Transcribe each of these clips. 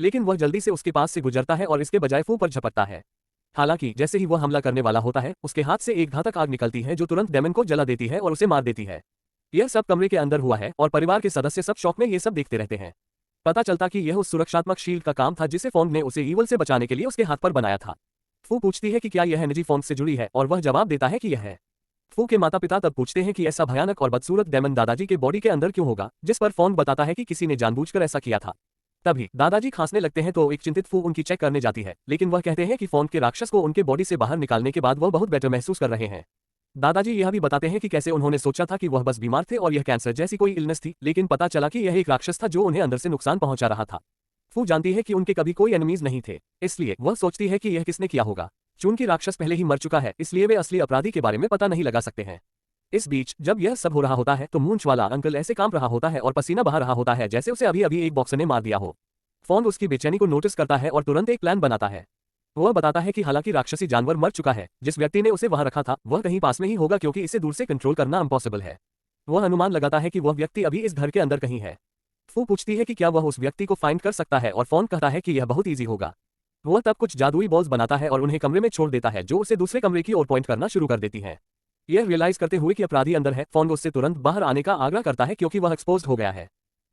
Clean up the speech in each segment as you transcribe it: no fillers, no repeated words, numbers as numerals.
लेकिन वह जल्दी से उसके पास से गुजरता है और इसके बजाय फू पर झपटता है। हालांकि जैसे ही वह हमला करने वाला होता है, उसके हाथ से एक घातक आग निकलती है जो तुरंत डेमन को जला देती है और उसे मार देती है। यह सब कमरे के अंदर हुआ है और परिवार के सदस्य सब शौक में ये सब देखते रहते हैं। पता चलता कि यह उस सुरक्षात्मक शील्ड का काम था जिसे फोंग ने उसे ईवल से बचाने के लिए उसके हाथ पर बनाया था। फू पूछती है कि क्या यह एनर्जी फोंग से जुड़ी है और वह जवाब देता है कि यह है। फू के माता पिता तब पूछते हैं कि ऐसा भयानक और बदसूरत डेमन दादाजी के बॉडी के अंदर क्यों होगा, जिस पर फोंग बताता है कि किसी ने जानबूझकर ऐसा किया था। तभी दादाजी खांसने लगते हैं तो एक चिंतित फू उनकी चेक करने जाती है, लेकिन वह कहते हैं कि फोंग के राक्षस को उनके बॉडी से बाहर निकालने के बाद वह बहुत बेटर महसूस कर रहे हैं। दादाजी यह भी बताते हैं कि कैसे उन्होंने सोचा था कि वह बस बीमार थे और यह कैंसर जैसी कोई इलनेस थी, लेकिन पता चला कि यह एक राक्षस था जो उन्हें अंदर से नुकसान पहुंचा रहा था। फू जानती है कि उनके कभी कोई एनिमीज नहीं थे, इसलिए वह सोचती है कि यह किसने किया होगा। चूंकि राक्षस पहले ही मर चुका है, इसलिए वे असली अपराधी के बारे में पता नहीं लगा सकते हैं। इस बीच जब यह सब हो रहा होता है तो मूंछ वाला अंकल ऐसे कांप रहा होता है और पसीना बहा रहा होता है जैसे उसे अभी अभी एक बॉक्सर ने मार दिया हो। फोंग उसकी बेचैनी को नोटिस करता है और तुरंत एक प्लान बनाता है। वह बताता है कि हालांकि राक्षसी जानवर मर चुका है, जिस व्यक्ति ने उसे वहां रखा था वह कहीं पास में ही होगा क्योंकि इसे दूर से कंट्रोल करना इम्पॉसिबल है। वह अनुमान लगाता है कि वह व्यक्ति अभी इस घर के अंदर कहीं है। फू पूछती है कि क्या वह उस व्यक्ति को फाइंड कर सकता है और फोंग कहता है कि यह बहुत ईजी होगा। वह तब कुछ जादुई बॉल्स बनाता है और उन्हें कमरे में छोड़ देता है जो उसे दूसरे कमरे की ओर पॉइंट करना शुरू कर देती है। यह रियलाइज करते हुए कि अपराधी अंदर है, फोंग उससे तुरंत बाहर आने का आग्रह करता है क्योंकि वह एक्सपोज्ड हो गया है।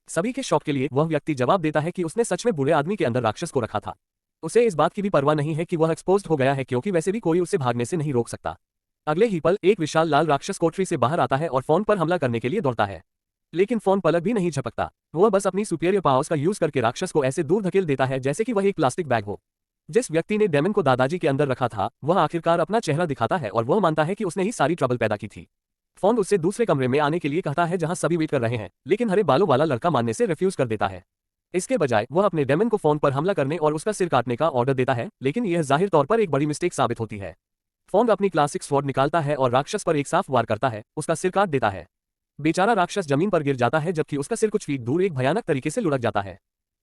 सभी के शौक के लिए वह व्यक्ति जवाब देता है कि उसने सच में बुरे आदमी के अंदर राक्षस को रखा था। उसे इस बात की भी परवाह नहीं है कि वह एक्सपोज्ड हो गया है क्योंकि वैसे भी कोई उसे भागने से नहीं रोक सकता। अगले ही पल एक विशाल लाल राक्षस कोठरी से बाहर आता है और फोंग पर हमला करने के लिए दौड़ता है। लेकिन फोंग पलक भी नहीं झपकता। वह बस अपनी सुपीरियर पावर्स का यूज करके राक्षस को ऐसे दूर धकेल देता है जैसे कि वह एक प्लास्टिक बैग हो। जिस व्यक्ति ने डेमन को दादाजी के अंदर रखा था वह आखिरकार अपना चेहरा दिखाता है और वह मानता है कि उसने ही सारी ट्रबल पैदा की थी। फोंग उससे दूसरे कमरे में आने के लिए कहता है जहां सभी वेट कर रहे हैं, लेकिन हरे बालों वाला लड़का मानने से रिफ्यूज कर देता है। इसके बजाय वह अपने डेमन को फोंग पर हमला करने और उसका सिर काटने का ऑर्डर देता है, लेकिन यह जाहिर तौर पर एक बड़ी मिस्टेक साबित होती है। फोंग अपनी क्लासिक स्वॉर्ड निकालता है और राक्षस पर एक साफ वार करता है, उसका सिर काट देता है। बेचारा राक्षस जमीन पर गिर जाता है जबकि उसका सिर कुछ फीट दूर एक भयानक तरीके से लुढ़क जाता है।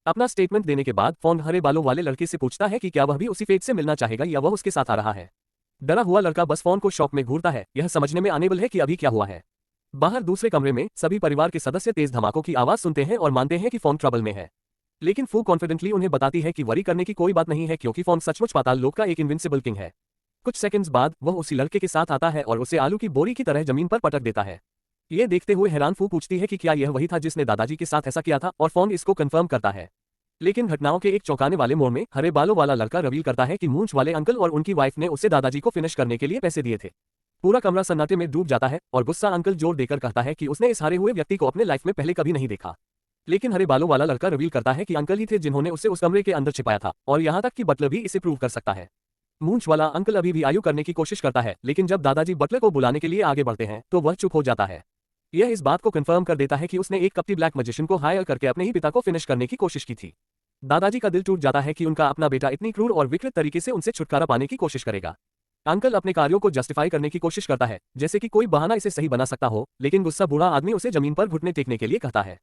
अपना स्टेटमेंट देने के बाद फोंग हरे बालों वाले लड़के से पूछता है कि क्या वह भी उसी फेट से मिलना चाहेगा या वह उसके साथ आ रहा है। डरा हुआ लड़का बस फोंग को शॉक में घूरता है, यह समझने में अनेबल है कि अभी क्या हुआ है। बाहर दूसरे कमरे में सभी परिवार के सदस्य तेज धमाकों की आवाज सुनते हैं और मानते हैं कि फोंग ट्रबल में है। लेकिन फू कॉन्फिडेंटली उन्हें बताती है कि वरी करने की कोई बात नहीं है क्योंकि फोंग सचमुच पाताल लोक का एक इनविंसिबल किंग है। कुछ सेकंड्स बाद वह उसी लड़के के साथ आता है और उसे आलू की बोरी की तरह जमीन पर पटक देता है। ये देखते हुए हैरान फू पूछती है कि क्या यह वही था जिसने दादाजी के साथ ऐसा किया था, और फोंग इसको कंफर्म करता है। लेकिन घटनाओं के एक चौंकाने वाले मोड़ में हरे बालों वाला लड़का रिवील करता है कि मूंछ वाले अंकल और उनकी वाइफ ने उसे दादाजी को फिनिश करने के लिए पैसे दिए थे। पूरा कमरा सन्नाटे में डूब जाता है और गुस्सा अंकल जोर देकर कहता है कि उसने इस हारे हुए व्यक्ति को अपने लाइफ में पहले कभी नहीं देखा। लेकिन हरे बालों वाला लड़का रिवील करता है कि अंकल ही थे जिन्होंने उसे उस कमरे के अंदर छिपाया था, और यहाँ तक कि बटलर भी इसे प्रूव कर सकता है। मूंछ वाला अंकल अभी भी आयु करने की कोशिश करता है, लेकिन जब दादाजी बटलर को बुलाने के लिए आगे बढ़ते हैं तो वह चुप हो जाता है। यह इस बात को कंफर्म कर देता है कि उसने एक कपटी ब्लैक मैजिशियन को हायर करके अपने ही पिता को फिनिश करने की कोशिश की थी। दादाजी का दिल टूट जाता है कि उनका अपना बेटा इतनी क्रूर और विकृत तरीके से उनसे छुटकारा पाने की कोशिश करेगा। अंकल अपने कार्यों को जस्टिफाई करने की कोशिश करता है, जैसे कि कोई बहाना इसे सही बना सकता हो, लेकिन गुस्सा बूढ़ा आदमी उसे जमीन पर घुटने टेकने के लिए कहता है।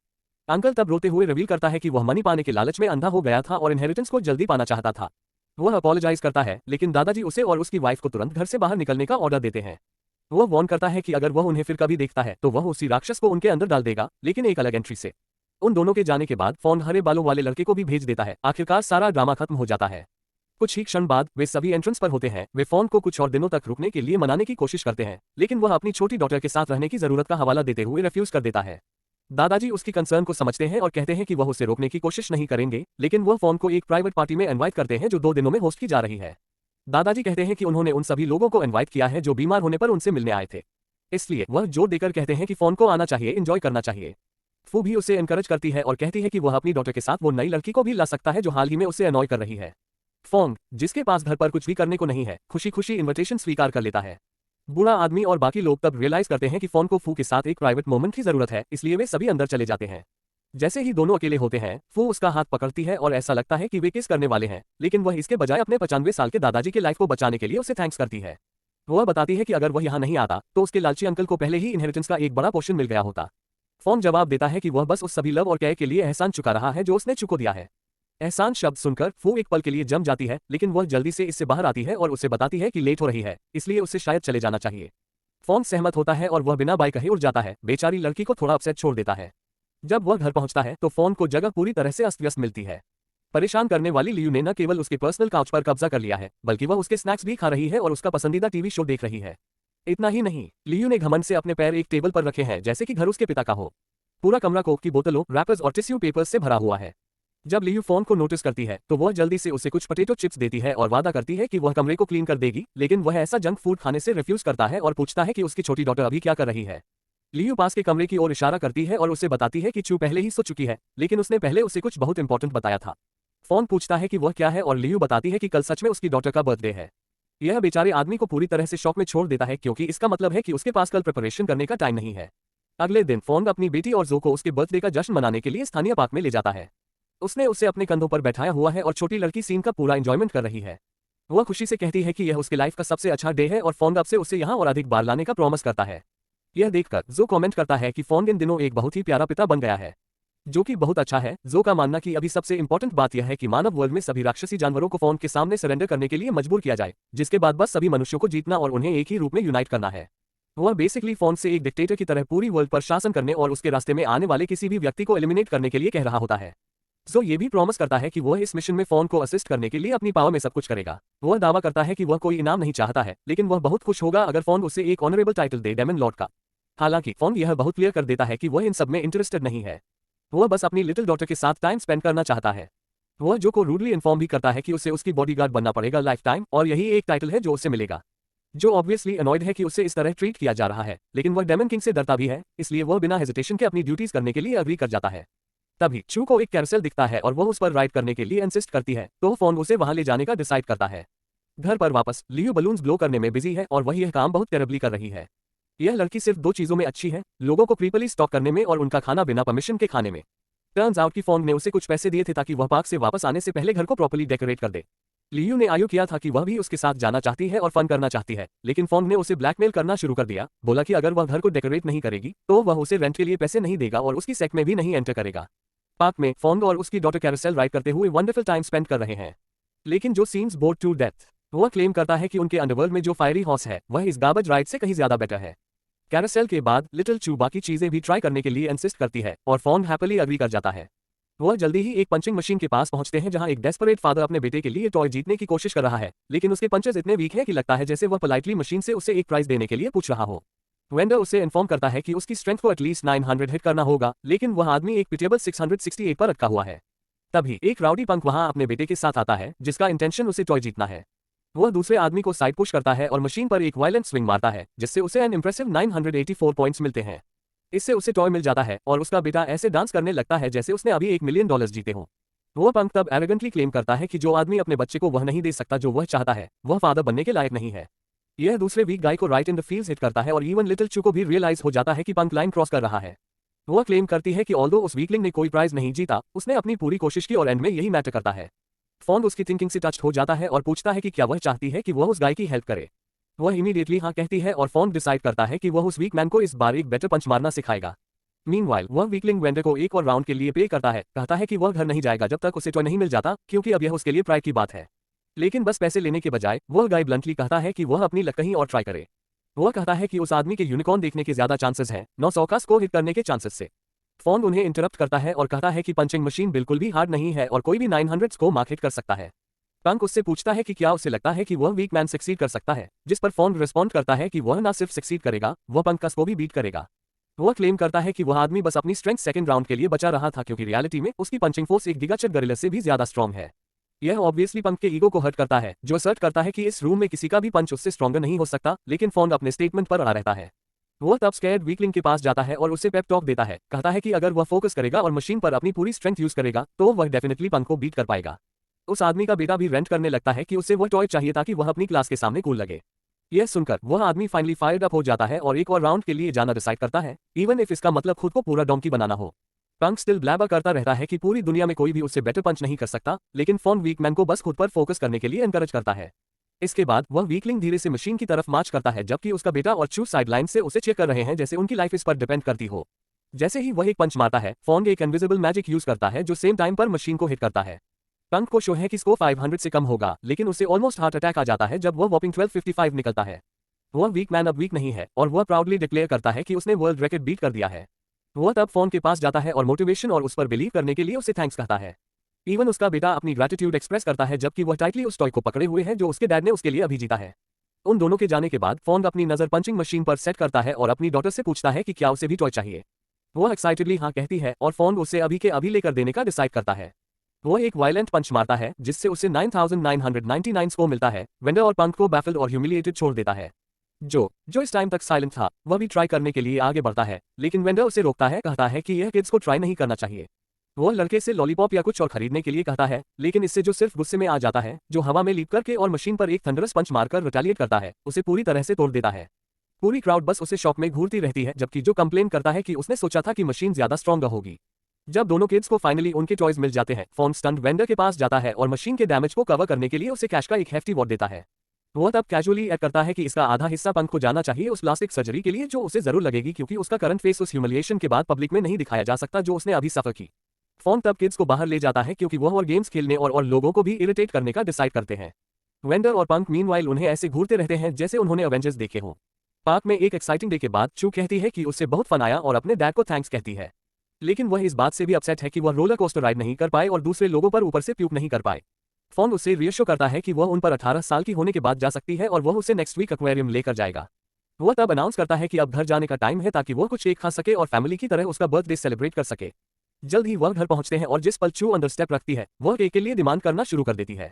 अंकल तब रोते हुए रिवील करता है कि वह मनी पाने के लालच में अंधा हो गया था और इनहेरिटेंस को जल्दी पाना चाहता था। वह अपॉलोजाइज करता है, लेकिन दादाजी उसे और उसकी वाइफ को तुरंत घर से बाहर निकलने का ऑर्डर देते हैं। वह वार्न करता है कि अगर वह उन्हें फिर कभी देखता है तो वह उसी राक्षस को उनके अंदर डाल देगा, लेकिन एक अलग एंट्री से। उन दोनों के जाने के बाद फोंग हरे बालों वाले लड़के को भी भेज देता है। आखिरकार सारा ड्रामा खत्म हो जाता है। कुछ ही क्षण बाद वे सभी एंट्रेंस पर होते हैं। वे फोंग को कुछ और दिनों तक रुकने के लिए मनाने की कोशिश करते हैं, लेकिन वह अपनी छोटी डॉटर के साथ रहने की जरूरत का हवाला देते हुए रिफ्यूज कर देता है। दादाजी उसकी कंसर्न को समझते हैं और कहते हैं कि वह उसे रोकने की कोशिश नहीं करेंगे, लेकिन वह फोंग को एक प्राइवेट पार्टी में इनवाइट करते हैं जो 2 दिनों में होस्ट की जा रही है। दादाजी कहते हैं कि उन्होंने उन सभी लोगों को इनवाइट किया है जो बीमार होने पर उनसे मिलने आए थे, इसलिए वह जोर देकर कहते हैं कि फोंग को आना चाहिए, एंजॉय करना चाहिए। फू भी उसे एनकरेज करती है और कहती है कि वह अपनी डॉटर के साथ वो नई लड़की को भी ला सकता है जो हाल ही में उसे अनॉय कर रही है। फोंग, जिसके पास घर पर कुछ भी करने को नहीं है, खुशी खुशी इनविटेशन स्वीकार कर लेता है। बूढ़ा आदमी और बाकी लोग तब रियलाइज करते हैं कि फोंग को फू के साथ एक प्राइवेट मोमेंट की जरूरत है, इसलिए वे सभी अंदर चले जाते हैं। जैसे ही दोनों अकेले होते हैं, फू उसका हाथ पकड़ती है और ऐसा लगता है कि वे किस करने वाले हैं, लेकिन वह इसके बजाय अपने 95 साल के दादाजी के लाइफ को बचाने के लिए उसे थैंक्स करती है। वह बताती है कि अगर वह यहाँ नहीं आता तो उसके लालची अंकल को पहले ही इनहेरिटेंस का एक बड़ा पोर्शन मिल गया होता। फोंग जवाब देता है कि वह बस उस सभी लव और केयर के लिए एहसान चुका रहा है जो उसने चुको दिया है। एहसान शब्द सुनकर फू एक पल के लिए जम जाती है, लेकिन वह जल्दी से इससे बाहर आती है और उसे बताती है कि लेट हो रही है, इसलिए उसे शायद चले जाना चाहिए। फोंग सहमत होता है और वह बिना बाय कहे उड़ जाता है। बेचारी लड़की को थोड़ा अपसेट छोड़ देता है। जब वह घर पहुंचता है तो फोंग को जगह पूरी तरह से अस्त व्यस्त मिलती है। परेशान करने वाली लियू ने न केवल उसके पर्सनल काउच पर कब्जा कर लिया है, बल्कि वह उसके स्नैक्स भी खा रही है और उसका पसंदीदा टीवी शो देख रही है। इतना ही नहीं, लियू ने घमंड से अपने पैर एक टेबल पर रखे हैं जैसे कि घर उसके पिता का हो। पूरा कमरा कोक की बोतलों, रैपर्स और टिश्यू पेपर्स से भरा हुआ है। जब लियू फोन को नोटिस करती है तो वह जल्दी से उसे कुछ पोटैटो चिप्स देती है और वादा करती है कि वह कमरे को क्लीन कर देगी, लेकिन वह ऐसा जंक फूड खाने से रिफ्यूज करता है और पूछता है कि उसकी छोटी डॉटर अभी क्या कर रही है। लियू पास के कमरे की ओर इशारा करती है और उसे बताती है कि चू पहले ही सो चुकी है, लेकिन उसने पहले उसे कुछ बहुत इंपॉर्टेंट बताया था। फोन पूछता है कि वह क्या है और लियू बताती है कि कल सच में उसकी डॉटर का बर्थडे है। यह बेचारे आदमी को पूरी तरह से शॉक में छोड़ देता है, क्योंकि इसका मतलब है कि उसके पास कल प्रिपरेशन करने का टाइम नहीं है। अगले दिन फोन अपनी बेटी और जो को उसके बर्थडे का जश्न मनाने के लिए स्थानीय पार्क में ले जाता है। उसने उसे अपने कंधों पर बैठाया हुआ है और छोटी लड़की सीन का पूरा एंजॉयमेंट कर रही है। वह खुशी से कहती है कि यह उसके लाइफ का सबसे अच्छा डे है और फोन अब से उसे यहाँ और अधिक बार लाने का प्रॉमिस करता है। यह देखकर जो कमेंट करता है कि फोन इन दिनों एक बहुत ही प्यारा पिता बन गया है, जो कि बहुत अच्छा है। जो का मानना कि अभी सबसे इंपॉर्टेंट बात यह है कि मानव वर्ल्ड में सभी राक्षसी जानवरों को फोन के सामने सरेंडर करने के लिए मजबूर किया जाए, जिसके बाद बस सभी मनुष्यों को जीतना और उन्हें एक ही रूप में यूनाइट करना है। वह बेसिकली फोन से एक डिक्टेटर की तरह पूरी वर्ल्ड पर शासन करने और उसके रास्ते में आने वाले किसी भी व्यक्ति को एलिमिनेट करने के लिए कह रहा होता है। जो ये भी प्रॉमिस करता है कि वह इस मिशन में फोन को असिस्ट करने के लिए अपनी पावर में सब कुछ करेगा। वह दावा करता है कि वह कोई इनाम नहीं चाहता है, लेकिन वह बहुत खुश होगा अगर फोन उसे एक ऑनरेबल टाइटल दे, डेमन लॉर्ड का। हालांकि फोन यह बहुत क्लियर कर देता है कि वह इन सब में इंटरेस्टेड नहीं है। वह बस अपनी लिटिल डॉटर के साथ टाइम स्पेंड करना चाहता है। वह जो को रूडली इन्फॉर्म भी करता है कि उसे उसकी बॉडीगार्ड बनना पड़ेगा लाइफ टाइम, और यही एक टाइटल है जो उसे मिलेगा। जो ऑब्वियसली अनॉयड है कि उसे इस तरह ट्रीट किया जा रहा है, लेकिन वह डेमन किंग से डरता भी है, इसलिए वह बिना हेजिटेशन के अपनी ड्यूटीज करने के लिए अग्री कर जाता है। तभी चू को एक कैरोसेल दिखता है और वह उस पर राइड करने के लिए इंसिस्ट करती है, तो फोन उसे वहां ले जाने का डिसाइड करता है। घर पर वापस लियू बलून्स ब्लो करने में बिजी है और वह यह काम बहुत टेरेबली कर रही है। यह लड़की सिर्फ दो चीजों में अच्छी है, लोगों को क्रीपली स्टॉक करने में और उनका खाना बिना परमिशन के खाने में। टर्न्स आउट की फोन ने उसे कुछ पैसे दिए थे ताकि वह पार्क से वापस आने से पहले घर को प्रॉपर्ली डेकोरेट कर दे। लियू ने आयु किया था कि वह भी उसके साथ जाना चाहती है और फन करना चाहती है, लेकिन फोन ने उसे ब्लैकमेल करना शुरू कर दिया। बोला कि अगर वह घर को डेकोरेट नहीं करेगी तो वह उसे रेंट के लिए पैसे नहीं देगा और उसकी सेक्ट में भी नहीं एंटर करेगा। पार्क में फोन और उसकी डॉटर कैरोसेल राइड करते हुए वंडरफुल टाइम स्पेंड कर रहे हैं, लेकिन जो सीम्स बोर्ड टू डेथ। वह क्लेम करता है कि उनके अंडरवर्ल्ड में जो फायरी हॉर्स है वह इस गार्बेज राइड से कहीं ज्यादा बेटर है। कैरोसेल के बाद लिटिल चू बाकी चीजें भी ट्राई करने के लिए इंसिस्ट करती है और फोन हैप्पीली अग्री कर जाता है। वह जल्दी ही एक पंचिंग मशीन के पास पहुंचते हैं जहां एक डेस्परेट फादर अपने बेटे के लिए टॉय जीतने की कोशिश कर रहा है, लेकिन उसके पंचेस इतने वीक हैं कि लगता है जैसे वह पोलाइटली मशीन से उसे एक प्राइज देने के लिए पूछ रहा हो। वेंडर उसे इन्फॉर्म करता है कि उसकी स्ट्रेंथ को एटलीस्ट 900 हिट करना होगा, लेकिन वह आदमी एक पिटेबल 668 पर अटका हुआ है। तभी एक राउडी पंक वहां अपने बेटे के साथ आता है जिसका इंटेंशन उसे टॉय जीतना है। वह दूसरे आदमी को साइड पुश करता है और मशीन पर एक वायलेंट स्विंग मारता है, जिससे उसे एन इंप्रेसिव 984 पॉइंट्स मिलते हैं। इससे उसे टॉय मिल जाता है और उसका बेटा ऐसे डांस करने लगता है जैसे उसने अभी $1 मिलियन जीते हों। वह पंक तब एरोगेंटली क्लेम करता है कि जो आदमी अपने बच्चे को वह नहीं दे सकता जो वह चाहता है, वह फादर बनने के लायक नहीं है। यह दूसरे वीक गाय को right in the fields hit करता है और इवन लिटिल चू को भी रियलाइज हो जाता है कि पंक लाइन क्रॉस कर रहा है। वह क्लेम करती है कि ऑल्दो उस वीकलिंग ने कोई प्राइज नहीं जीता, उसने अपनी पूरी कोशिश की और एंड में यही मैटर करता है। फोन उसकी थिंकिंग से टच हो जाता है और पूछता है कि क्या वह चाहती है कि वह उस गाय की हेल्प करे। वह इमीडिएटली हाँ कहती है और फोन डिसाइड करता है कि वह उस वीक मैन को इस बार एक बेटर पंच मारना सिखाएगा। मीनवाइल वह वीकलिंग वेंडर को एक और राउंड के लिए पे करता है, कहता है कि वह घर नहीं जाएगा जब तक उसे टॉय नहीं मिल जाता, क्योंकि अब यह उसके लिए प्राइड की बात है। लेकिन बस पैसे लेने के बजाय वह गाय ब्लंटली कहता है कि वह अपनी लक कहीं और ट्राई करे। वह कहता है कि उस आदमी के यूनिकॉर्न देखने के ज्यादा चांसेस हैं 900 को हिट करने के चांसेस से। फोन उन्हें इंटरप्ट करता है और कहता है कि पंचिंग मशीन बिल्कुल भी हार्ड नहीं है और कोई भी 900 को मार्क हिट कर सकता है। पंक उससे पूछता है कि क्या उसे लगता है कि वह वीक मैन सक्सीड कर सकता है, जिस पर फोन रिस्पॉन्ड करता है कि वह न सिर्फ सक्सीड करेगा, वह पंक को भी बीट करेगा। वह क्लेम करता है कि वह आदमी बस अपनी स्ट्रेंथ सेकंड राउंड के लिए बचा रहा था, क्योंकि रियलिटी में उसकी पंचिंग फोर्स एक गिगाचर गरिल्ला से भी ज्यादा स्ट्रॉन्ग है। यह ऑब्वियसली पंक के ईगो को हर्ट करता है, जो असर्ट करता है कि इस रूम में किसी का भी पंच उससे स्ट्रॉन्गर नहीं हो सकता, लेकिन फोन अपने स्टेटमेंट पर अड़ा रहता है। वह तब स्कैर्ड वीकलिंग के पास जाता है और उसे पेप टॉक देता है, कहता है कि अगर वह फोकस करेगा और मशीन पर अपनी पूरी स्ट्रेंथ यूज करेगा तो वह डेफिनेटली पंक को बीट कर पाएगा। उस आदमी का बेटा भी रेंट करने लगता है कि उसे वह टॉय चाहिए ताकि वह अपनी क्लास के सामने कूल लगे। यह सुनकर वह आदमी फाइनली फायर्ड अप हो जाता है और एक और राउंड के लिए जाना डिसाइड करता है, इवन इफ इसका मतलब खुद को पूरा डोंकी बनाना हो। पंक स्टिल ब्लैबर करता रहता है कि पूरी दुनिया में कोई भी उससे बेटर पंच नहीं कर सकता, लेकिन फोन वीकमैन को बस खुद पर फोकस करने के लिए एनकरेज करता है। इसके बाद वह वीकलिंग धीरे से मशीन की तरफ मार्च करता है, जबकि उसका बेटा और चू साइडलाइन से उसे चेक कर रहे हैं जैसे उनकी लाइफ इस पर डिपेंड करती हो। जैसे ही वह एक पंच मारता है, फोन एक इनविजिबल मैजिक यूज करता है जो सेम टाइम पर मशीन को हिट करता है। पंक को शो है कि स्कोर 500 से कम होगा, लेकिन उसे ऑलमोस्ट हार्ट अटैक आ जाता है जब वह वॉपिंग 1255 निकलता है। वह वीक मैन अब वीक नहीं है और वह प्राउडली डिक्लेयर करता है कि उसने वर्ल्ड रिकॉर्ड बीट कर दिया है। वह तब फोन के पास जाता है और मोटिवेशन और उस पर बिलीव करने के लिए उसे थैंक्स कहता है। इवन उसका बेटा अपनी ग्रैटिट्यूड एक्सप्रेस करता है जबकि वह टाइटली उस टॉय को पकड़े हुए है जो उसके डैड ने उसके लिए अभी जीता है। उन दोनों के जाने के बाद फोंग अपनी नजर पंचिंग मशीन पर सेट करता है और अपनी डॉटर से पूछता है कि क्या उसे भी टॉय चाहिए। वह एक्साइटेडली हाँ कहती है और फोंग उसे अभी के अभी लेकर देने का डिसाइड करता है। वह एक वायलेंट पंच मारता है जिससे उसे 9999 स्कोर मिलता है। वेंडर और पंक को बैफल्ड और ह्यूमिलिएटेड छोड़ देता है। जो इस टाइम तक साइलेंट था वह भी ट्राई करने के लिए आगे बढ़ता है, लेकिन वेंडर उसे रोकता है, कहता है कि यह किड्स को ट्राई नहीं करना चाहिए। वह लड़के से लॉलीपॉप या कुछ और खरीदने के लिए कहता है, लेकिन इससे जो सिर्फ गुस्से में आ जाता है, जो हवा में लीप करके और मशीन पर एक थंडरस पंच मारकर रिटेलिएट करता है, उसे पूरी तरह से तोड़ देता है। पूरी क्राउड बस उसे शॉक में घूरती रहती है, जबकि जो कंप्लेन करता है कि उसने सोचा था कि मशीन ज्यादा स्ट्रॉन्ग होगी। जब दोनों किड्स को फाइनली उनके टॉयज मिल जाते हैं, फोन स्टंट वेंडर के पास जाता है और मशीन के डैमेज को कवर करने के लिए उसे कैश का एक हेफ्टी वॉट देता है। वह तब कैजुअली ऐड करता है कि इसका आधा हिस्सा पंक को जाना चाहिए उस प्लास्टिक सर्जरी के लिए जो उसे जरूर लगेगी, क्योंकि उसका करंट फेस उस ह्यूमिलिएशन के बाद पब्लिक में नहीं दिखाया जा सकता जो उसने अभी सफर की। फोन तब किड्स को बाहर ले जाता है क्योंकि वह और गेम्स खेलने और लोगों को भी इरिटेट करने का डिसाइड करते हैं। वेंडर और पंक मीनवाइल उन्हें ऐसे घूरते रहते हैं जैसे उन्होंने अवेंजर्स देखे हों। पार्क में एक एक्साइटिंग डे के बाद चू कहती है कि उससे बहुत फन आया और अपने डैड को थैंक्स कहती है, लेकिन वह इस बात से भी अपसेट है कि वह रोलर कोस्टर राइड नहीं कर पाए और दूसरे लोगों पर ऊपर से प्यूक नहीं कर पाए। फोन उससे रियश्योर करता है कि वह उन पर 18 साल की होने के बाद जा सकती है और वह उसे नेक्स्ट वीक एक्वेरियम लेकर जाएगा। वह तब अनाउंस करता है कि अब घर जाने का टाइम है ताकि वह कुछ केक खा सके और फैमिली की तरह उसका बर्थडे सेलिब्रेट कर सके। जल्द ही वह घर पहुंचते हैं और जिस पल चू अंदर स्टेप रखती है वह केक के लिए डिमांड करना शुरू कर देती है।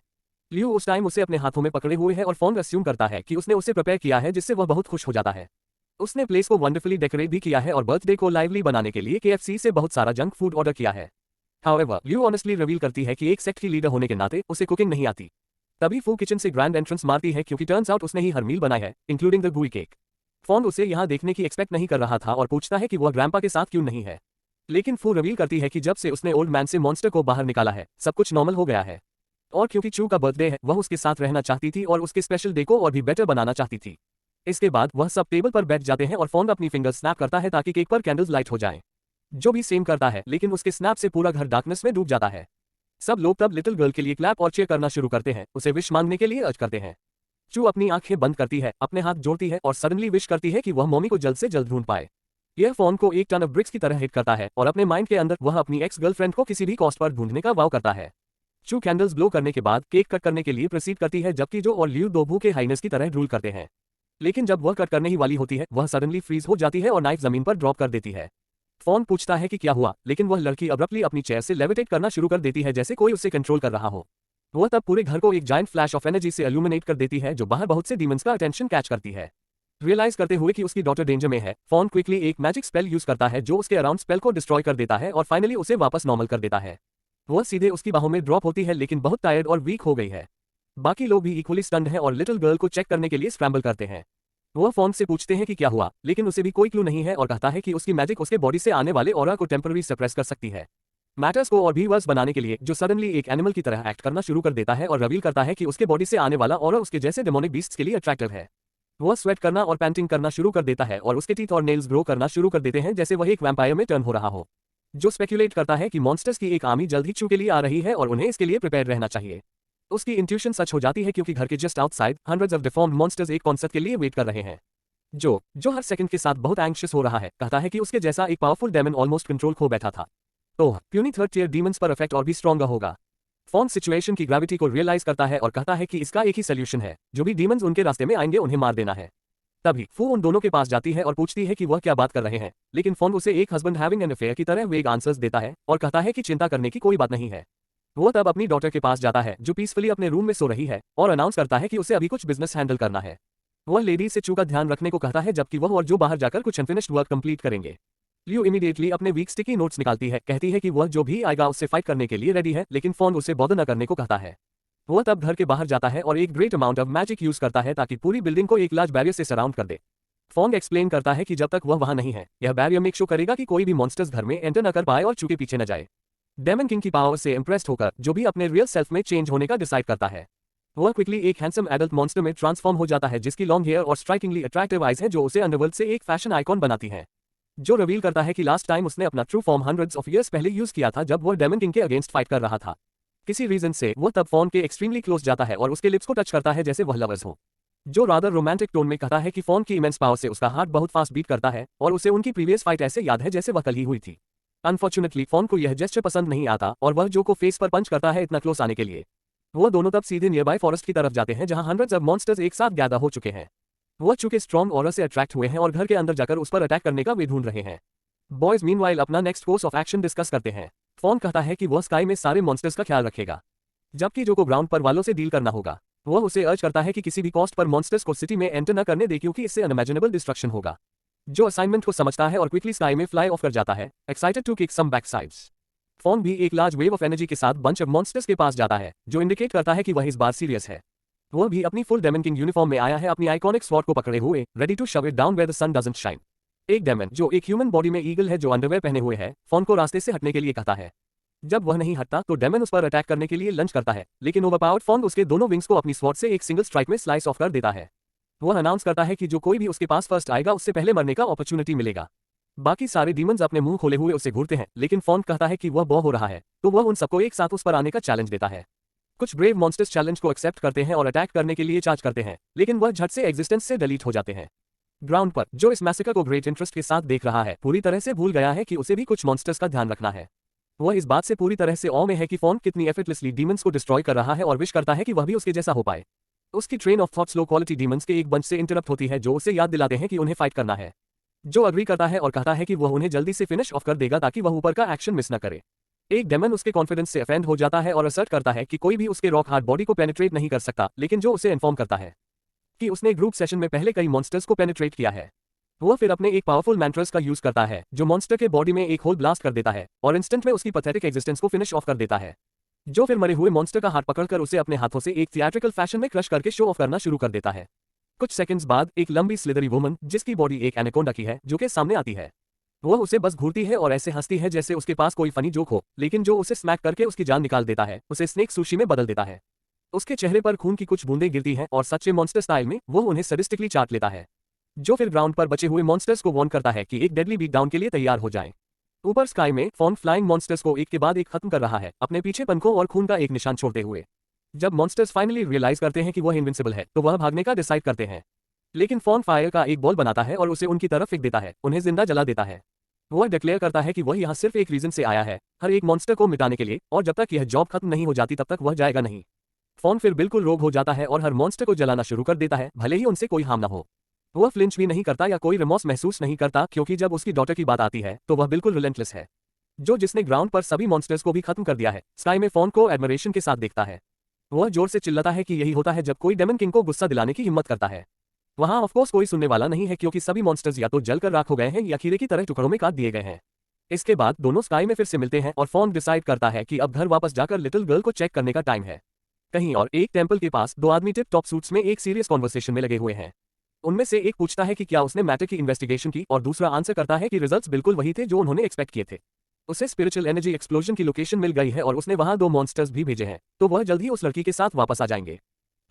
लियू उस टाइम उसे अपने हाथों में पकड़े हुए है और फोन अस्यूम करता है कि उसने उसे प्रिपेयर किया है, जिससे वह बहुत खुश हो जाता है। उसने प्लेस को वंडरफुली डेकोरेट भी किया है और बर्थडे को लाइवली बनाने के लिए KFC से बहुत सारा जंक फूड ऑर्डर किया है। हाउएवर लियू ऑनेस्टली रिवील करती है कि एक सेक्ट की लीडर होने के नाते उसे कुकिंग नहीं आती। तभी फू किचन से ग्रैंड एंट्रेंस मारती है क्योंकि टर्न्स आउट उसने ही हर मील बनाई है, इंक्लूडिंग द गुई केक। फोन उसे यहाँ देखने की एक्सपेक्ट नहीं कर रहा था और पूछता है कि वह ग्रैंपा के साथ क्यों नहीं है, लेकिन फू रिवील करती है कि जब से उसने ओल्ड मैन से मॉन्स्टर को बाहर निकाला है सब कुछ नॉर्मल हो गया है। और क्योंकि चू का बर्थडे है वह उसके साथ रहना चाहती थी और उसके स्पेशल डे को और भी बेटर बनाना चाहती थी। इसके बाद वह सब टेबल पर बैठ जाते हैं और फोन अपनी फिंगर स्नैप करता है ताकि केक पर कैंडल्स लाइट हो जाएं। जो भी सेम करता है, लेकिन उसके स्नैप से पूरा घर डार्कनेस में डूब जाता है। सब लोग तब लिटिल गर्ल के लिए क्लैप और चीयर करना शुरू करते हैं, उसे विश मांगने के लिए अर्ज करते हैं। चू अपनी आंखें बंद करती है, अपने हाथ जोड़ती है और सडनली विश करती है कि वह मम्मी को जल्द से जल्द ढूंढ पाए। यह फोन को एक टन ऑफ ब्रिक्स की तरह हिट करता है और अपने माइंड के अंदर वह अपनी एक्स गर्लफ्रेंड को किसी भी कॉस्ट पर ढूंढने का वाव करता है। चू कैंडल्स ब्लो करने के बाद केक कट करने के लिए प्रोसीड करती है, जबकि जो और लियू दो भूखे हाइनेस की तरह रूल करते हैं। लेकिन जब वह कट करने ही वाली होती है वह सडनली फ्रीज हो जाती है और नाइफ जमीन पर ड्रॉप कर देती है। फोन पूछता है कि क्या हुआ, लेकिन वह लड़की अब्रप्टली अपनी चेयर से लेविटेट करना शुरू कर देती है जैसे कोई उसे कंट्रोल कर रहा हो। वह तब पूरे घर को एक जायंट फ्लैश ऑफ एनर्जी से इल्यूमिनेट कर देती है जो बाहर बहुत से डीमंस का अटेंशन कैच करती है। रियलाइज करते हुए कि उसकी डॉटर डेंजर में है, फोन क्विकली एक मैजिक स्पेल यूज करता है जो उसके अराउंड स्पेल को डिस्ट्रॉय कर देता है और फाइनली उसे वापस नॉर्मल कर देता है। वह सीधे उसकी बाहों में ड्रॉप होती है लेकिन बहुत टायर्ड और वीक हो गई है। बाकी लोग भी इक्वली स्टन्ड हैं और लिटिल गर्ल को चेक करने के लिए स्क्रैम्बल करते हैं। वह फोन से पूछते हैं कि क्या हुआ, लेकिन उसे भी कोई क्लू नहीं है और कहता है कि उसकी मैजिक उसके बॉडी से आने वाले ऑरा को टेम्पररी सप्रेस कर सकती है। मैटर्स को और भी वर्स बनाने के लिए जो सडनली एक एनिमल की तरह एक्ट करना शुरू कर देता है और रिवील करता है कि उसके बॉडी से आने वाला ऑरा उसके जैसे डेमोनिक बीस्ट्स के लिए अट्रैक्टिव है। वह स्वेट करना और पैंटिंग करना शुरू कर देता है और उसके टीथ और नेल्स ग्रो करना शुरू कर देते हैं जैसे वह एक वैम्पायर में टर्न हो रहा हो, जो स्पेक्यूलेट करता है कि मॉन्स्टर्स की एक आर्मी जल्द ही चू के लिए आ रही है और उन्हें इसके लिए प्रिपेयर रहना चाहिए। उसकी इंट्यूशन सच हो जाती है क्योंकि घर के just outside hundreds of deformed monsters एक कॉन्सर्ट के लिए वेट कर रहे हैं। जो हर सेकंड के साथ बहुत एंग्शियस हो रहा है, कहता है कि उसके जैसा एक पावरफुल डेमन ऑलमोस्ट कंट्रोल खो बैठा था, तो प्यूनी थर्ड टियर डीमंस पर इफेक्ट और भी स्ट्रॉन्गर होगा। फोन सिचुएशन की ग्रेविटी को रियलाइज करता है और कहता है कि इसका एक ही सोल्यूशन है, जो भी डीमंस उनके रास्ते में आएंगे उन्हें मार देना है। तभी फू उन दोनों के पास जाती है और पूछती है कि वह क्या बात कर रहे हैं, लेकिन फोन उसे एक हस्बैंड हैविंग एन अफेयर की तरह वेग आंसर्स देता है और कहता है कि चिंता करने की कोई बात नहीं है। वह तब अपनी डॉटर के पास जाता है जो पीसफुली अपने रूम में सो रही है और अनाउंस करता है कि उसे अभी कुछ बिजनेस हैंडल करना है। वह लेडी से चू का ध्यान रखने को कहता है, जबकि वह और जो बाहर जाकर कुछ अनफिनिश्ड वर्क कंप्लीट करेंगे। लियू इमीडिएटली अपने वीक स्टिकी नोट्स निकालती है, कहती है कि वह जो भी आएगा उससे फाइट करने के लिए रेडी है, लेकिन फोन उसे बॉदर न करने को कहता है। वह तब घर के बाहर जाता है और एक great amount of magic use करता है ताकि पूरी बिल्डिंग को एक लार्ज बैरियर से सराउंड कर दे। फोंग एक्सप्लेन करता है कि जब तक वह वहां नहीं है, यह बैरियर मेक श्योर करेगा कि कोई भी मॉन्स्टर्स घर में एंटर न कर पाए और चू के पीछे न जाए। डेमन किंग की पावर से इंप्रेस्ड होकर जो भी अपने रियल सेल्फ में चेंज होने का डिसाइड करता है, वह क्विकली एक हैंडसम एडल्ट मॉन्स्टर में ट्रांसफॉर्म हो जाता है जिसकी लॉन्ग हेयर और स्ट्राइकिंगली अट्रैक्टिव आइज है जो उसे अंडरवर्ल्ड से एक फैशन आइकॉन बनाती है। जो रिवील करता है कि लास्ट टाइम उसने अपना true form hundreds of years पहले यूज किया था जब वह डेमन किंग के अगेंस्ट फाइट कर रहा था। किसी रीजन से वह तब फोन के एक्सट्रीमली क्लोज जाता है और उसके लिप्स को टच करता है जैसे वह लवर्स हो। जो रादर रोमांटिक टोन में कहता है कि फोन की इमेंस पावर से उसका हार्ट बहुत फास्ट बीट करता है और उसे उनकी प्रीवियस फाइट ऐसे याद है जैसे वह कल ही हुई थी। अनफॉर्चुनेटली फॉन को यह जेस्चर पसंद नहीं आता और वह जो को फेस पर पंच करता है इतना क्लोज आने के लिए। वो दोनों तब सीधे नियरबाई फॉरेस्ट की तरफ जाते हैं जहां हंड्रेड्स ऑफ मॉन्स्टर्स एक साथ गैदर हो चुके हैं। वह चूंकि स्ट्रॉन्ग ऑरा से अट्रैक्ट हुए हैं और घर के अंदर जाकर उस पर अटैक करने का वे ढूंढ रहे हैं। बॉयज मीनवाइल अपना next course of action discuss करते हैं। फॉन कहता है कि वह स्काई में सारे मॉन्स्टर्स का ख्याल रखेगा, जबकि जो को ग्राउंड पर वालों से डील करना होगा। वह उसे अर्ज करता है कि किसी भी कॉस्ट पर मॉन्स्टर्स को सिटी में एंटर न करने दे क्योंकि इससे अनइमेजिनेबल डिस्ट्रक्शन होगा। जो असाइनमेंट को समझता है और क्विकली स्काई में फ्लाई ऑफ कर जाता है, excited to kick some backsides. Fawn भी एक लार्ज वेव ऑफ एनर्जी के साथ बंच ऑफ मॉन्स्टर्स के पास जाता है, जो इंडिकेट करता है कि वह इस बार सीरियस है। वह भी अपनी फुल डेमन किंग यूनिफॉर्म में आया है, अपनी आइकॉनिक स्वॉर्ड को पकड़े हुए, ready to shove it down where the sun doesn't shine. एक डेमन जो एक ह्यूमन बॉडी में ईगल है जो अंडरवेयर पहने हुए है, फॉन को रास्ते से हटने के लिए कहता है। जब वह नहीं हटता तो डेमन उस पर अटैक करने के लिए लंच करता है, लेकिन ओवरपावर्ड फॉन उसके दोनों विंग्स को अपनी स्वॉर्ड से एक सिंगल स्ट्राइक में स्लाइस ऑफ कर देता है। वह अनाउंस करता है कि जो कोई भी उसके पास फर्स्ट आएगा उससे पहले मरने का अपॉर्चुनिटी मिलेगा। बाकी सारे डीमंस अपने मुंह खोले हुए उसे घूरते हैं, लेकिन फॉन कहता है कि वह बॉ हो रहा है, तो वह उन सबको एक साथ उस पर आने का चैलेंज देता है। कुछ ब्रेव मॉन्स्टर्स चैलेंज को एक्सेप्ट करते हैं और अटैक करने के लिए चार्ज करते हैं, लेकिन वह झट से एग्जिस्टेंस से डिलीट हो जाते हैं। ग्राउंड पर जो इस मैसेकर को ग्रेट इंटरेस्ट के साथ देख रहा है, पूरी तरह से भूल गया है कि उसे भी कुछ मॉन्स्टर्स का ध्यान रखना है। वह इस बात से पूरी तरह से ऑ में है कि फॉन कितनी एफर्टलेसली डीमंस को डिस्ट्रॉय कर रहा है और विश करता है कि वह भी उसके जैसा हो पाए। उसकी train of thoughts low quality demons के एक बंच से इंटरप्ट होती है जो उसे याद दिलाते हैं कि उन्हें फाइट करना है। जो अग्री करता है और कहता है कि वह उन्हें जल्दी से फिनिश ऑफ कर देगा ताकि वह ऊपर का एक्शन मिस न करे। एक डेमन उसके कॉन्फिडेंस से अफेंड हो जाता है और असर्ट करता है कि कोई भी उसके रॉक हार्ड बॉडी को पेनिट्रेट नहीं कर सकता, लेकिन जो उसे इन्फॉर्म करता है कि उसने ग्रुप सेशन में पहले कई मॉन्स्टर्स को पेनिट्रेट किया है। वह फिर अपने एक पावरफुल मैंट्रस का यूज करता है जो मॉन्स्टर के बॉडी में एक होल ब्लास्ट कर देता है और इंस्टेंट में उसकी पैथेटिक एग्जिस्टेंस को फिनिश ऑफ कर देता है। जो फिर मरे हुए मॉन्स्टर का हाथ पकड़कर उसे अपने हाथों से एक थिएट्रिकल फैशन में क्रश करके शो ऑफ करना शुरू कर देता है। कुछ सेकंड्स बाद एक लंबी स्लिदरी वुमन जिसकी बॉडी एक एनाकोंडा की है जो के सामने आती है। वह उसे बस घूरती है और ऐसे हंसती है जैसे उसके पास कोई फनी जोक हो, लेकिन जो उसे स्मैक करके उसकी जान निकाल देता है, उसे स्नेक सुशी में बदल देता है। उसके चेहरे पर खून की कुछ बूंदें गिरती हैं और सच्चे मॉन्स्टर स्टाइल में वो उन्हें सडिस्टिकली चाट लेता है। जो फिर ग्राउंड पर बचे हुए मॉन्स्टर्स को वार्न करता है कि एक डेडली बीट डाउन के लिए तैयार हो जाएं। ऊपर स्काई में फॉन फ्लाइंग मॉन्स्टर्स को एक के बाद एक खत्म कर रहा है, अपने पीछे पनखों और खून का एक निशान छोड़ते हुए। जब मॉन्स्टर्स फाइनली रियलाइज करते हैं कि वह इनविंसिबल है तो वह भागने का डिसाइड करते हैं, लेकिन फॉन फायर का एक बॉल बनाता है और उसे उनकी तरफ फेंक देता है, उन्हें जिंदा जला देता है। वह डिक्लेयर करता है कि वह यहाँ सिर्फ एक रीजन से आया है, हर एक मॉन्स्टर को मिटाने के लिए, और जब तक यह जॉब खत्म नहीं हो जाती तब तक वह जाएगा नहीं। फॉन फिर बिल्कुल रोग हो जाता है और हर मॉन्स्टर को जलाना शुरू कर देता है, भले ही उनसे कोई हार्म न हो। वह फ्लिंच भी नहीं करता या कोई रिमॉर्स महसूस नहीं करता, क्योंकि जब उसकी डॉटर की बात आती है तो वह बिल्कुल रिलेंटलेस है। जो जिसने ग्राउंड पर सभी मॉन्स्टर्स को भी खत्म कर दिया है, स्काई में फॉन को एडमिरेशन के साथ देखता है। वह जोर से चिल्लाता है कि यही होता है जब कोई डेमन किंग को गुस्सा दिलाने की हिम्मत करता है। वहां ऑफकोर्स कोई सुनने वाला नहीं है, क्योंकि सभी मॉन्स्टर्स या तो जलकर राख हो गए हैं या खीरे की तरह टुकड़ों में काट दिए गए हैं। इसके बाद दोनों स्काई में फिर से मिलते हैं और फॉन डिसाइड करता है कि अब घर वापस जाकर लिटिल गर्ल को चेक करने का टाइम है। कहीं और एक टेंपल के पास दो आदमी टिप टॉप सूट्स में एक सीरियस कॉन्वर्सेशन में लगे हुए हैं। उनमें से एक पूछता है कि क्या उसने मैटर की इन्वेस्टिगेशन की, और दूसरा आंसर करता है कि रिजल्ट्स बिल्कुल वही थे जो उन्होंने एक्सपेक्ट किए थे। उसे स्पिरिचुअल एनर्जी एक्सप्लोजन की लोकेशन मिल गई है और उसने वहां दो मॉन्स्टर्स भी भेजे हैं, तो वह जल्द ही उस लड़की के साथ वापस आ जाएंगे।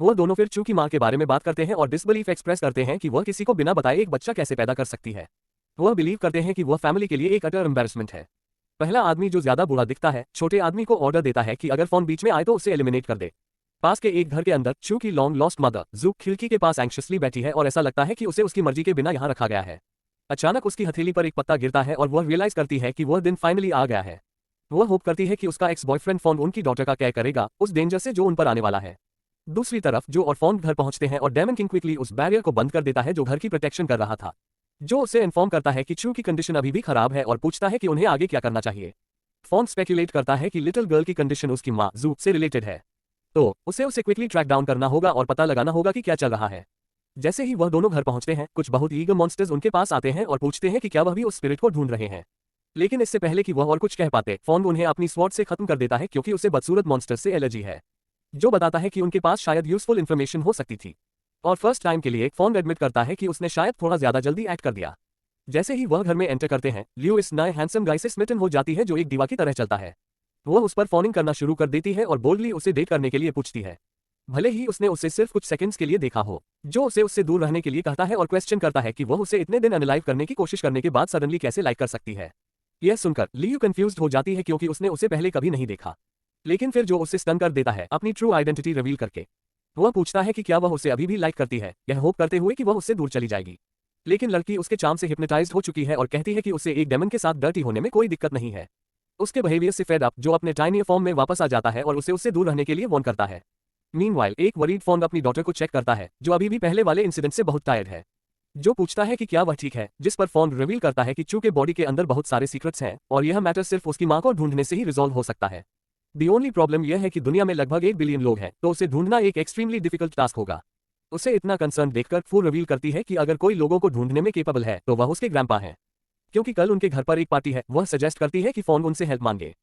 वह दोनों फिर चू की मां के बारे में बात करते हैं और डिसबिलीफ एक्सप्रेस करते हैं कि वह किसी को बिना बताए एक बच्चा कैसे पैदा कर सकती है। वह बिलीव करते हैं कि वह फैमिली के लिए एक अटर एम्बैरेसमेंट है। पहला आदमी जो ज्यादा बूढ़ा दिखता है, छोटे आदमी को ऑर्डर देता है कि अगर फॉन बीच में आए तो उसे एलिमिनेट कर दे। पास के एक घर के अंदर चू की लॉन्ग लॉस्ट मदर जू खिड़की के पास एंग्शियसली बैठी है और ऐसा लगता है कि उसे उसकी मर्जी के बिना यहाँ रखा गया है। अचानक उसकी हथेली पर एक पत्ता गिरता है और वह रियलाइज करती है कि वह दिन फाइनली आ गया है। वह होप करती है कि उसका एक्स बॉयफ्रेंड फॉन उनकी डॉटर का केयर करेगा उस डेंजर से जो उन पर आने वाला है। दूसरी तरफ जो और फॉन घर पहुंचते हैं और डेमन किंग क्विकली उस बैरियर को बंद कर देता है जो घर की प्रोटेक्शन कर रहा था। जो उसे इन्फॉर्म करता है कि चू की कंडीशन अभी भी खराब है और पूछता है कि उन्हें आगे क्या करना चाहिए। फॉन स्पेक्यूलेट करता है कि लिटिल गर्ल की कंडीशन उसकी माँ जू से रिलेटेड है, तो उसे क्विकली ट्रैक डाउन करना होगा और पता लगाना होगा कि क्या चल रहा है। जैसे ही वह दोनों घर पहुंचते हैं, कुछ बहुत ईगर मॉन्स्टर्स उनके पास आते हैं और पूछते हैं कि क्या वह भी उस स्पिरिट को ढूंढ रहे हैं। लेकिन इससे पहले कि वह और कुछ कह पाते, फॉन उन्हें अपनी स्वॉर्ड से खत्म कर देता है, क्योंकि उसे बदसूरत मॉन्स्टर्स से एलर्जी है, जो बताता है कि उनके पास शायद यूजफुल इन्फॉर्मेशन हो सकती थी। और फर्स्ट टाइम के लिए फॉन एडमिट करता है कि उसने शायद थोड़ा ज्यादा जल्दी एक्ट कर दिया। जैसे ही वह घर में एंटर करते हैं, लियो इस नए हैंडसम गाय से स्मिटन हो जाती है जो एक दीवा की तरह चलता है। वह उस पर फॉनिंग करना शुरू कर देती है और बोल्डली उसे डेट करने के लिए पूछती है, भले ही उसने उसे सिर्फ कुछ सेकंड्स के लिए देखा हो। जो उसे उससे दूर रहने के लिए कहता है और क्वेश्चन करता है कि वह उसे इतने दिन अनलाइव करने की कोशिश करने के बाद सडनली कैसे लाइक कर सकती है। यह सुनकर लियो कंफ्यूज्ड हो जाती है, क्योंकि उसने उसे पहले कभी नहीं देखा। लेकिन फिर जो उसे स्टन कर देता है अपनी ट्रू आइडेंटिटी रिवील करके। वह पूछता है कि क्या वह उसे अभी भी लाइक करती है, यह होप करते हुए कि वह उससे दूर चली जाएगी। लेकिन लड़की उसके चार्म से हिप्नोटाइज्ड हो चुकी है और कहती है कि उसे एक डेमन के साथ डर्टी होने में कोई दिक्कत नहीं है। उसके बिहेवियर से फेड अप जो अपने टाइनी फॉर्म में वापस आ जाता है और उसे उससे दूर रहने के लिए वार्न करता है। मीनवाइल एक वरीड फॉर्म अपनी डॉटर को चेक करता है जो अभी भी पहले वाले इंसिडेंट से बहुत टायर्ड है। जो पूछता है कि क्या वह ठीक है, जिस पर फॉर्म रिवील करता है कि चू के बॉडी के अंदर बहुत सारे सीक्रेट्स हैं और यह मैटर सिर्फ उसकी मां को ढूंढने से ही रिजॉल्व हो सकता है। दी ओनली प्रॉब्लम यह है कि दुनिया में लगभग 1 बिलियन लोग हैं, तो उसे ढूंढना एक एक्सट्रीमली डिफिकल्ट टास्क होगा। उसे इतना कंसर्न देखकर फू रिवील करती है कि अगर कोई लोगों को ढूंढने में केपेबल है तो वह उसके ग्रैंपा हैं। क्योंकि कल उनके घर पर एक पार्टी है, वह सजेस्ट करती है कि फोन उनसे हेल्प मांगे।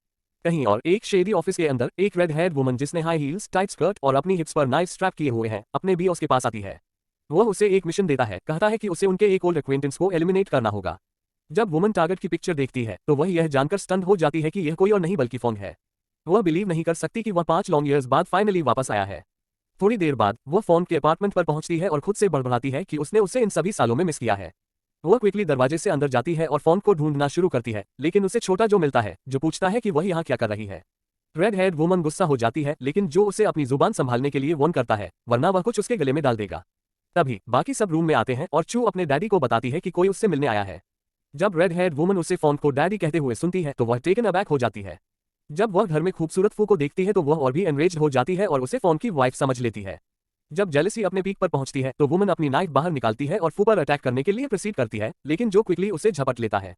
कहीं और एक शेडी ऑफिस के अंदर एक रेड हेयर वुमन जिसने हाई हील्स, टाइट स्कर्ट और अपनी हिप्स पर नाइफ स्ट्रैप किए हुए हैं अपने बॉस के पास आती है। वह उसे एक मिशन देता है, कहता है कि उसे उनके एक ओल्ड एक्वेंटेंस को एलिमिनेट करना होगा। जब वुमन टारगेट की पिक्चर देखती है तो वह यह जानकर स्टन हो जाती है कि यह कोई और नहीं बल्कि फोंग है। वह बिलीव नहीं कर सकती कि वह 5 लॉन्ग ईयर्स बाद फाइनली वापस आया है। थोड़ी देर बाद वो फोन के अपार्टमेंट पर पहुंचती है और खुद से बड़बड़ाती है कि उसने उसे इन सभी सालों में मिस किया है। वह क्विकली दरवाजे से अंदर जाती है और फोन को ढूंढना शुरू करती है, लेकिन उसे छोटा जो मिलता है जो पूछता है कि वह यहाँ क्या कर रही है। रेड हेयर वुमन गुस्सा हो जाती है, लेकिन जो उसे अपनी जुबान संभालने के लिए वार्न करता है, वरना वह कुछ उसके गले में डाल देगा। तभी बाकी सब रूम में आते हैं और चू अपने डैडी को बताती है कि कोई उससे मिलने आया है। जब रेड हेयर वुमन उसे फोन को डैडी कहते हुए सुनती है तो वह टेकन अबैक हो जाती है। जब वह घर में खूबसूरत फू को देखती है तो वह और भी एनरेज्ड हो जाती है और उसे फोन की वाइफ समझ लेती है। जब जेलसी अपने पीक पर पहुंचती है तो वुमन अपनी नाइफ बाहर निकालती है और फू पर अटैक करने के लिए प्रोसीड करती है, लेकिन जो क्विकली उसे झपट लेता है।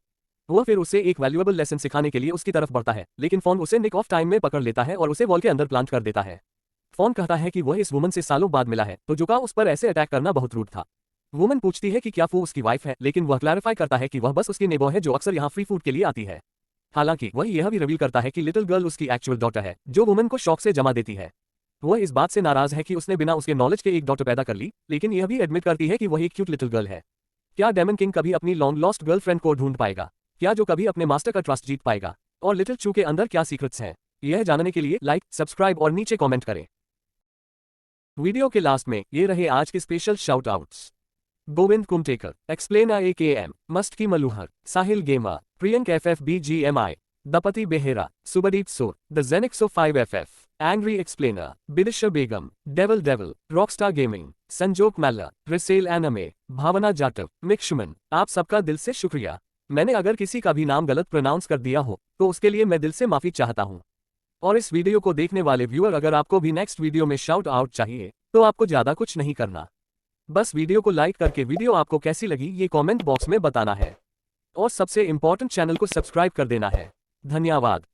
वह फिर उसे एक वैल्यूएबल लेसन सिखाने के लिए उसकी तरफ बढ़ता है, लेकिन फोन उसे निक ऑफ टाइम में पकड़ लेता है और उसे वॉल के अंदर प्लांट कर देता है। फोन कहता है कि वह इस वुमन से सालों बाद मिला है, तो जुका उस पर ऐसे अटैक करना बहुत रूड था। वुमन पूछती है कि क्या फू उसकी वाइफ है, लेकिन वह क्लैरिफाई करता है कि वह बस उसकी नेबर है जो अक्सर यहाँ फ्री फूड के लिए आती है। हालांकि वह यह भी रिवील करता है कि लिटिल गर्ल उसकी एक्चुअल डॉटर है, जो वुमन को शौक से जमा देती है। वह इस बात से नाराज है कि उसने बिना उसके नॉलेज के एक डॉटर पैदा कर ली, लेकिन यह भी एडमिट करती है कि वह एक क्यूट लिटिल गर्ल है। क्या डेमन किंग कभी अपनी लॉन्ग लॉस्ट गर्लफ्रेंड को ढूंढ पाएगा? क्या जो कभी अपने मास्टर का ट्रस्ट जीत पाएगा? और लिटिल चू के अंदर क्या सीक्रेट्स हैं? यह जानने के लिए लाइक, सब्सक्राइब और नीचे कमेंट करें। वीडियो के लास्ट में ये रहे आज के special shout outs. Govind Kumtekar, explain AKM, must की मलुहर, साहिल गेमा, प्रियंक FFBGMI, दपति बेहेरा, सुबदीप सोर, द जेनिक्सो 5FF, angry explainer, Bidisha Begum, devil, rockstar gaming, Sanjok मैला, रिसेल एनमे, भावना जाटव, मिक्षुमन, आप सबका दिल से शुक्रिया। मैंने अगर किसी का भी नाम गलत प्रोनाउंस कर दिया हो तो उसके लिए मैं दिल से माफी चाहता हूँ। और इस वीडियो को देखने वाले व्यूअर, अगर आपको भी नेक्स्ट वीडियो में शाउट आउट चाहिए तो आपको ज्यादा कुछ नहीं करना, बस वीडियो को लाइक करके वीडियो आपको कैसी लगी ये कमेंट बॉक्स में बताना है और सबसे इंपॉर्टेंट चैनल को सब्सक्राइब कर देना है। धन्यवाद।